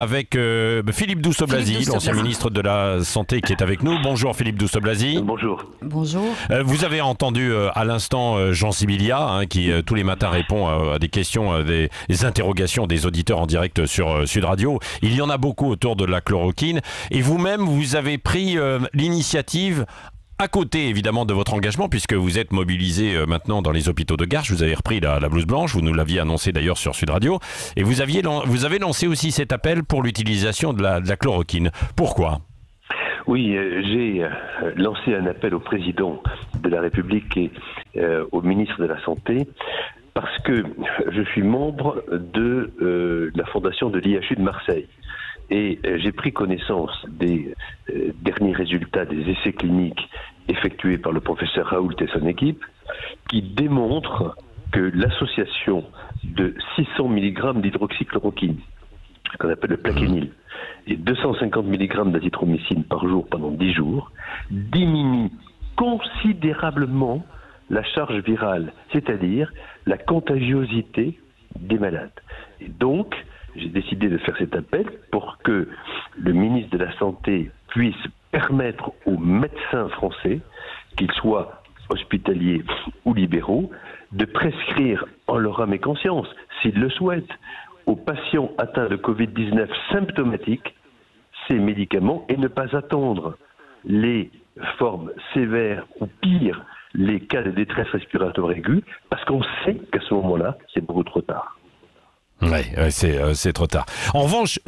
Avec Philippe Douste-Blazy, l'ancien ministre de la Santé qui est avec nous. Bonjour Philippe Douste-Blazy. Bonjour. Bonjour. Vous avez entendu à l'instant Jean Sibilia, qui tous les matins répond à des questions, des interrogations des auditeurs en direct sur Sud Radio. Il y en a beaucoup autour de la chloroquine. Et vous-même, vous avez pris l'initiative, à côté évidemment de votre engagement, puisque vous êtes mobilisé maintenant dans les hôpitaux de Garches, vous avez repris la blouse blanche, vous nous l'aviez annoncé d'ailleurs sur Sud Radio, et vous avez lancé aussi cet appel pour l'utilisation de la chloroquine. Pourquoi ? Oui, j'ai lancé un appel au président de la République et au ministre de la Santé, parce que je suis membre de la fondation de l'IHU de Marseille. Et j'ai pris connaissance des derniers résultats des essais cliniques effectués par le professeur Raoult et son équipe, qui démontrent que l'association de 600 mg d'hydroxychloroquine, qu'on appelle le plaquenil, et 250 mg d'azithromycine par jour pendant 10 jours, diminue considérablement la charge virale, c'est-à-dire la contagiosité des malades. Et donc, j'ai décidé de faire cet appel pour que le ministre de la Santé puisse permettre aux médecins français, qu'ils soient hospitaliers ou libéraux, de prescrire en leur âme et conscience, s'ils le souhaitent, aux patients atteints de Covid-19 symptomatiques ces médicaments et ne pas attendre les formes sévères ou pires, les cas de détresse respiratoire aiguë, parce qu'on sait qu'à ce moment-là, c'est beaucoup trop tard. Oui, c'est trop tard. En revanche,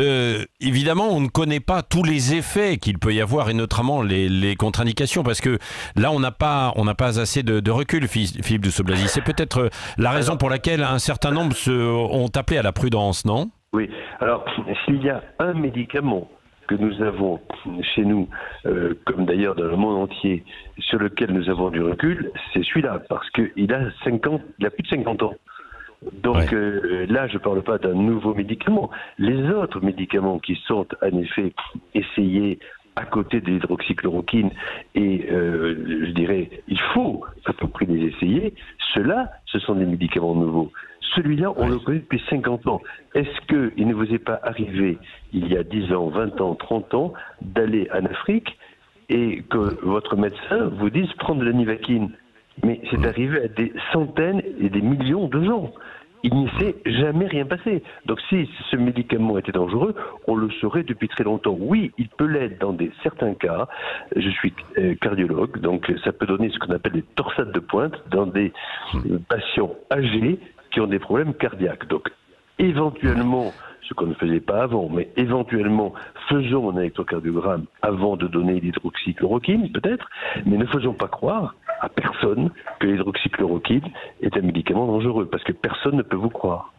évidemment, on ne connaît pas tous les effets qu'il peut y avoir, et notamment les contre-indications, parce que là, on n'a pas assez de recul, Philippe Douste-Blazy. C'est peut-être la raison pour laquelle un certain nombre ont appelé à la prudence, non ? Oui. Alors, s'il y a un médicament que nous avons chez nous, comme d'ailleurs dans le monde entier, sur lequel nous avons du recul, c'est celui-là, parce qu'il a plus de 50 ans. Donc là, je ne parle pas d'un nouveau médicament. Les autres médicaments qui sont en effet essayés à côté de l'hydroxychloroquine, et je dirais, il faut à tout prix les essayer, ceux-là, ce sont des médicaments nouveaux. Celui-là, on le connaît depuis 50 ans. Est-ce qu'il ne vous est pas arrivé, il y a 10 ans, 20 ans, 30 ans, d'aller en Afrique et que votre médecin vous dise prendre de la Nivaquine ? Mais c'est arrivé à des centaines et des millions de gens. Il n'y s'est jamais rien passé. Donc si ce médicament était dangereux, on le saurait depuis très longtemps. Oui, il peut l'être dans certains cas. Je suis cardiologue, donc ça peut donner ce qu'on appelle des torsades de pointe dans des patients âgés qui ont des problèmes cardiaques. Donc éventuellement, ce qu'on ne faisait pas avant, mais éventuellement, faisons un électrocardiogramme avant de donner l'hydroxychloroquine, peut-être, mais ne faisons pas croire à personne que l'hydroxychloroquine est un médicament dangereux, parce que personne ne peut vous croire.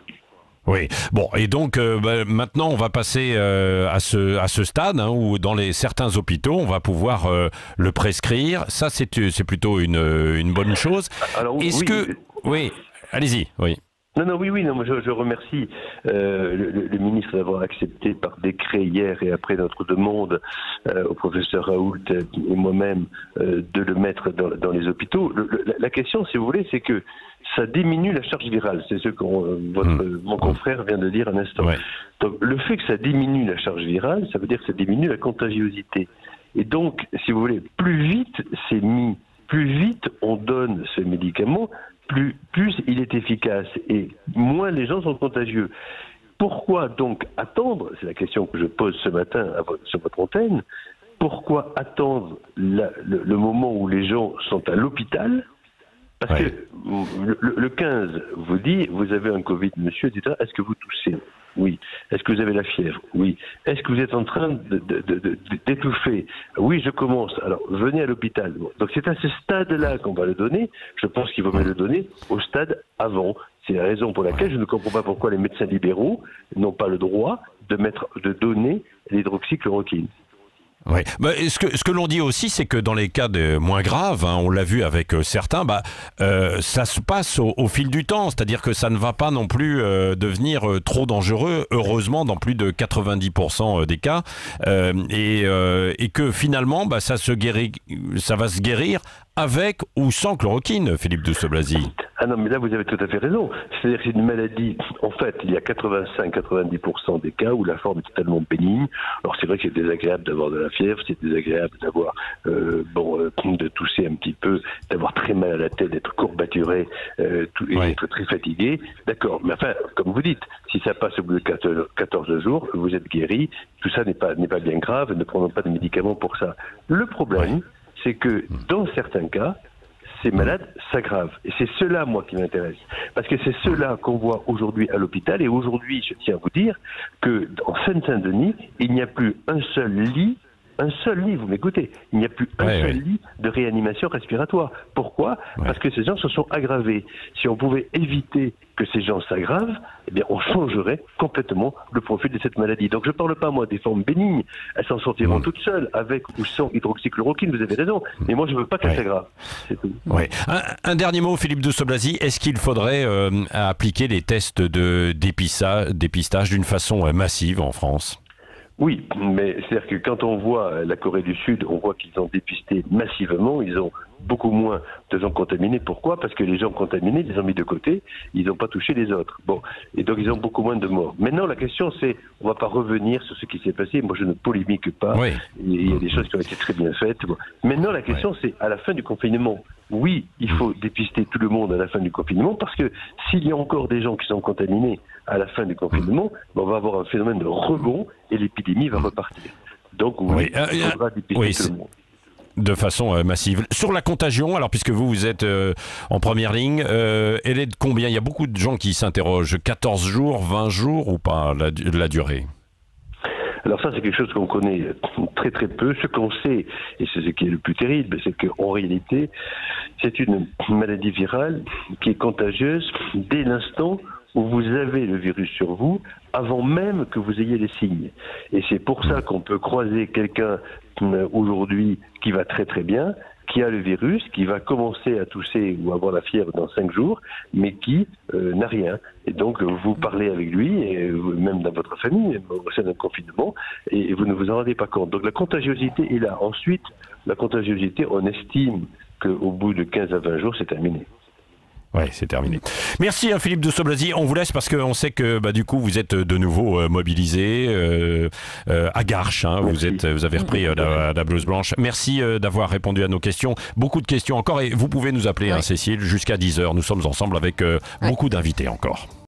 Oui, bon, et donc maintenant on va passer à ce stade où dans certains hôpitaux on va pouvoir le prescrire. Ça c'est plutôt une bonne chose. Alors, oui, allez-y, oui. Non, je remercie le ministre d'avoir accepté par décret hier et après notre demande au professeur Raoult et moi-même de le mettre dans les hôpitaux. La question, si vous voulez, c'est que ça diminue la charge virale. C'est ce que mon confrère vient de dire un instant. Ouais. Donc le fait que ça diminue la charge virale, ça veut dire que ça diminue la contagiosité. Et donc, si vous voulez, plus vite c'est mis, plus vite on donne ce médicament, plus il est efficace et moins les gens sont contagieux. Pourquoi donc attendre, c'est la question que je pose ce matin sur votre antenne, pourquoi attendre le moment où les gens sont à l'hôpital ? Parce que le 15 vous dit, vous avez un Covid, monsieur, etc. Est-ce que vous toussez ? Oui. Est-ce que vous avez la fièvre ? Oui. Est-ce que vous êtes en train d'étouffer ? Oui, je commence. Alors, venez à l'hôpital. Bon. Donc, c'est à ce stade-là qu'on va le donner. Je pense qu'il vaut mieux le donner au stade avant. C'est la raison pour laquelle je ne comprends pas pourquoi les médecins libéraux n'ont pas le droit de donner l'hydroxychloroquine. Oui. Ce que l'on dit aussi, c'est que dans les cas moins graves, on l'a vu avec certains, ça se passe au fil du temps, c'est-à-dire que ça ne va pas non plus devenir trop dangereux, heureusement dans plus de 90% des cas, et que finalement ça va se guérir avec ou sans chloroquine, Philippe Douste-Blazy? Ah non, mais là, vous avez tout à fait raison. C'est-à-dire que c'est une maladie, en fait, il y a 85-90% des cas où la forme est totalement bénigne. Alors, c'est vrai que c'est désagréable d'avoir de la fièvre, c'est désagréable d'avoir, de tousser un petit peu, d'avoir très mal à la tête, d'être courbaturé, et d'être très fatigué. D'accord, mais enfin, comme vous dites, si ça passe au bout de 14 jours, vous êtes guéri, tout ça n'est pas bien grave, ne prenons pas de médicaments pour ça. Le problème, c'est que dans certains cas, ces malades s'aggravent. Et c'est cela, moi, qui m'intéresse. Parce que c'est cela qu'on voit aujourd'hui à l'hôpital. Et aujourd'hui, je tiens à vous dire qu'en Seine-Saint-Denis, il n'y a plus un seul lit, vous m'écoutez, il n'y a plus un seul lit de réanimation respiratoire. Pourquoi? Parce que ces gens se sont aggravés. Si on pouvait éviter que ces gens s'aggravent, eh bien, on changerait complètement le profil de cette maladie. Donc, je ne parle pas, moi, des formes bénignes. Elles s'en sortiront toutes seules, avec ou sans hydroxychloroquine, vous avez raison. Mais moi, je ne veux pas qu'elles s'aggravent. C'est tout. Un dernier mot, Philippe Douste-Blazy. Est-ce qu'il faudrait appliquer les tests de dépistage d'une façon massive en France? Oui, mais c'est-à-dire que quand on voit la Corée du Sud, on voit qu'ils ont dépisté massivement, ils ont beaucoup moins de gens contaminés. Pourquoi? Parce que les gens contaminés, ils les ont mis de côté, ils n'ont pas touché les autres. Bon, et donc ils ont beaucoup moins de morts. Maintenant, la question c'est, on ne va pas revenir sur ce qui s'est passé. Moi, je ne polémique pas. Il y a des choses qui ont été très bien faites. Bon. Maintenant, la question c'est, à la fin du confinement, oui, il faut dépister tout le monde à la fin du confinement, parce que s'il y a encore des gens qui sont contaminés à la fin du confinement, on va avoir un phénomène de rebond et l'épidémie va repartir. Donc oui, il faudra dépister tout le monde. De façon massive. Sur la contagion, alors puisque vous êtes en première ligne, elle est de combien? Il y a beaucoup de gens qui s'interrogent. 14 jours, 20 jours ou pas, la durée? Alors ça, c'est quelque chose qu'on connaît très très peu. Ce qu'on sait, et c'est ce qui est le plus terrible, c'est qu'en réalité, c'est une maladie virale qui est contagieuse dès l'instant où vous avez le virus sur vous, avant même que vous ayez les signes. Et c'est pour ça qu'on peut croiser quelqu'un aujourd'hui qui va très très bien, qui a le virus, qui va commencer à tousser ou avoir la fièvre dans 5 jours, mais qui n'a rien. Et donc, vous parlez avec lui, et même dans votre famille, au sein d'un confinement, et vous ne vous en rendez pas compte. Donc, la contagiosité est là. Ensuite, la contagiosité, on estime qu'au bout de 15 à 20 jours, c'est terminé. Oui, c'est terminé. Merci Philippe Douste-Blazy. On vous laisse parce qu'on sait que du coup vous êtes de nouveau mobilisé à Garches. Hein, vous avez repris la blouse blanche. Merci d'avoir répondu à nos questions. Beaucoup de questions encore et vous pouvez nous appeler, Cécile, jusqu'à 10h. Nous sommes ensemble avec beaucoup d'invités encore.